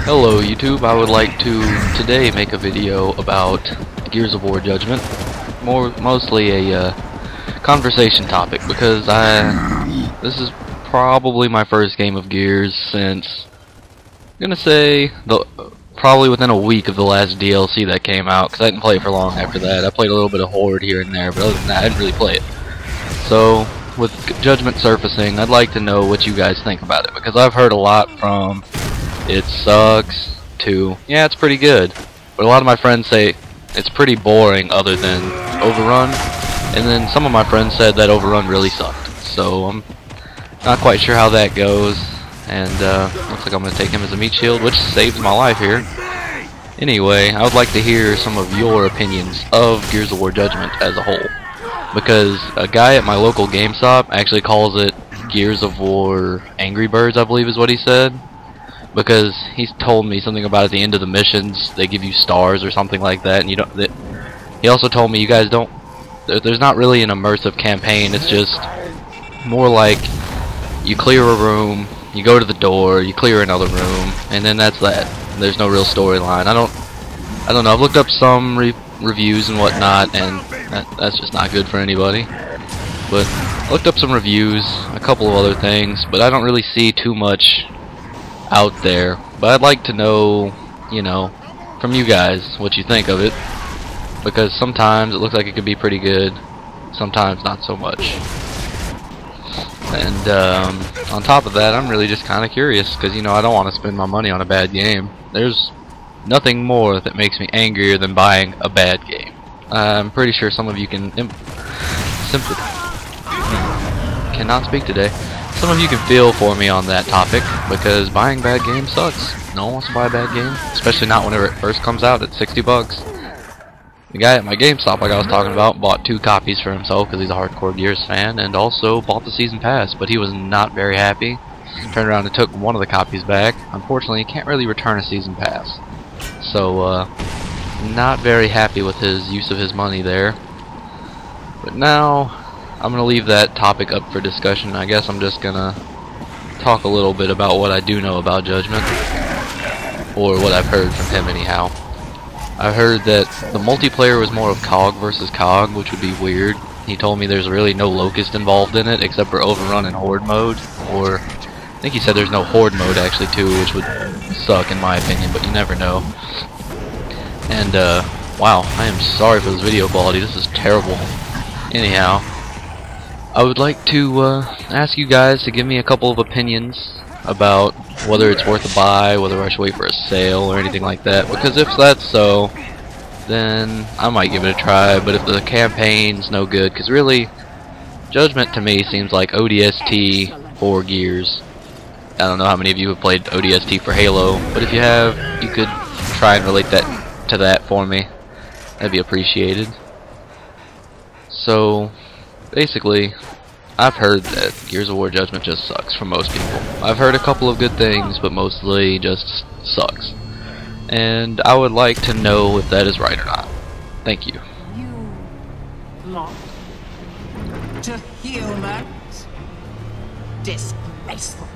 Hello YouTube, I would like to today make a video about Gears of War Judgment. Mostly a conversation topic because this is probably my first game of Gears since I'm gonna say probably within a week of the last DLC that came out, because I didn't play it for long after that. I played a little bit of Horde here and there, but other than that I didn't really play it. So with Judgment surfacing, I'd like to know what you guys think about it, because I've heard a lot from it sucks to yeah, it's pretty good, but a lot of my friends say it's pretty boring other than Overrun, and then some of my friends said that Overrun really sucked. So I'm not quite sure how that goes, and looks like I'm gonna take him as a meat shield, which saves my life here. Anyway, I would like to hear some of your opinions of Gears of War Judgment as a whole, because a guy at my local GameStop actually calls it Gears of War Angry Birds, I believe is what he said, because he's told me something about at the end of the missions they give you stars or something like that, and you don't. He also told me you guys don't. There's not really an immersive campaign. It's just more like you clear a room, you go to the door, you clear another room, and then that's that. There's no real storyline. I don't know. I've looked up some reviews and whatnot, and that's just not good for anybody. But I looked up some reviews, a couple of other things, but I don't really see too much out there. But I'd like to know, from you guys what you think of it, because sometimes it looks like it could be pretty good, sometimes not so much. And on top of that, I'm really just kind of curious, because I don't want to spend my money on a bad game. There's nothing more that makes me angrier than buying a bad game. I'm pretty sure some of you cannot speak today. Some of you can feel for me on that topic, because buying bad games sucks. No one wants to buy a bad game, especially not whenever it first comes out at 60 bucks. The guy at my GameStop, like I was talking about, bought 2 copies for himself because he's a hardcore Gears fan, and also bought the season pass, but he was not very happy. Turned around and took one of the copies back. Unfortunately, you can't really return a season pass. So, not very happy with his use of his money there. But now, I'm going to leave that topic up for discussion. I guess I'm just going to talk a little bit about what I do know about Judgment, or what I've heard from him anyhow. I heard that the multiplayer was more of COG versus COG, which would be weird. He told me there's really no Locust involved in it, except for Overrun and Horde mode, or I think he said there's no Horde mode actually too, which would suck in my opinion, but you never know. And wow, I am sorry for this video quality, this is terrible. Anyhow, I would like to ask you guys to give me a couple of opinions about whether it's worth a buy, whether I should wait for a sale or anything like that, because if that's so, then I might give it a try. But if the campaign's no good, because really Judgment to me seems like ODST for Gears. I don't know how many of you have played ODST for Halo, but if you have, you could try and relate that to that for me. That'd be appreciated. So basically, I've heard that Gears of War Judgment just sucks for most people. I've heard a couple of good things, but mostly just sucks. And I would like to know if that is right or not. Thank you. You belong to humans? Disgraceful.